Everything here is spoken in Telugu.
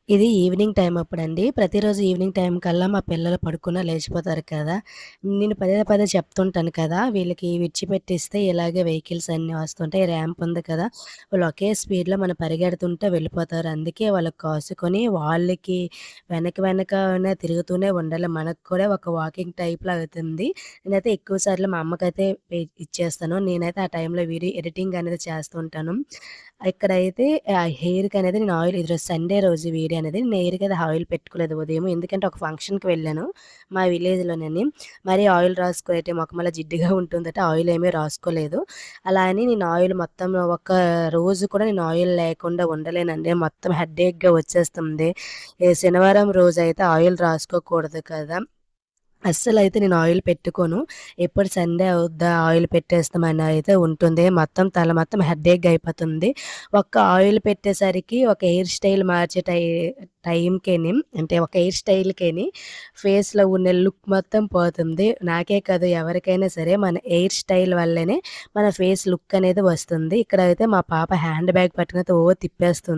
ఇది ఈవినింగ్ టైమ్ అప్పుడండి. ప్రతిరోజు ఈవినింగ్ టైం కల్లా మా పిల్లలు పడుకున్నా లేచిపోతారు కదా! నేను పదే పదే చెప్తుంటాను కదా! వీళ్ళకి విడిచిపెట్టిస్తే ఇలాగే వెహికల్స్ అన్నీ వస్తుంటాయి. ర్యాంప్ ఉంది కదా! వాళ్ళు ఒకే స్పీడ్‌లో మనం పరిగెడుతుంటే వెళ్ళిపోతారు. అందుకే వాళ్ళకి కాసుకొని వాళ్ళకి వెనకనే తిరుగుతూనే ఉండాలి. మనకు కూడా ఒక వాకింగ్ టైప్‌లో అవుతుంది. నేనైతే ఎక్కువ సార్లు మా అమ్మకైతే ఇచ్చేస్తాను. నేనైతే ఆ టైంలో వీడియో ఎడిటింగ్ అనేది చేస్తూ ఉంటాను. ఇక్కడైతే హెయిర్‌కనేది నేను ఆయిల్ ఈరోజు సండే రోజు వీడియో అనేది నేను హెయిర్‌కైతే ఆయిల్ పెట్టుకోలేదు ఉదయం. ఎందుకంటే ఒక ఫంక్షన్‌కి వెళ్ళాను మా విలేజ్‌లోనని. మరి ఆయిల్ రాసుకొనైతే మొఖం జిడ్డుగా ఉంటుందట ఆయిల్ ఏమీ రాసుకోలేదు. అలా అని నేను ఆయిల్ మొత్తం ఒక రోజు కూడా నేను ఆయిల్ లేకుండా ఉండలేనండి. మొత్తం హెడ్‌ఏక్‌గా వచ్చేస్తుంది. శనివారం రోజైతే ఆయిల్ రాసుకోకూడదు కదా! అస్సలైతే నేను ఆయిల్ పెట్టుకోను. ఎప్పుడు సండే అవుద్దా ఆయిల్ పెట్టేస్తామని అయితే ఉంటుంది. మొత్తం తల మొత్తం హెడ్‌ఏక్‌గా అయిపోతుంది. ఒక్క ఆయిల్ పెట్టేసరికి ఒక హెయిర్ స్టైల్ మార్చే టైంకేని అంటే ఒక హెయిర్ స్టైల్‌కేని ఫేస్‌లో ఉన్న లుక్ మొత్తం పోతుంది. నాకే కాదు ఎవరికైనా సరే మన హెయిర్ స్టైల్ వల్లనే మన ఫేస్ లుక్ అనేది వస్తుంది. ఇక్కడైతే మా పాప హ్యాండ్ బ్యాగ్ పట్టుకొని అయితే తిప్పేస్తుంది.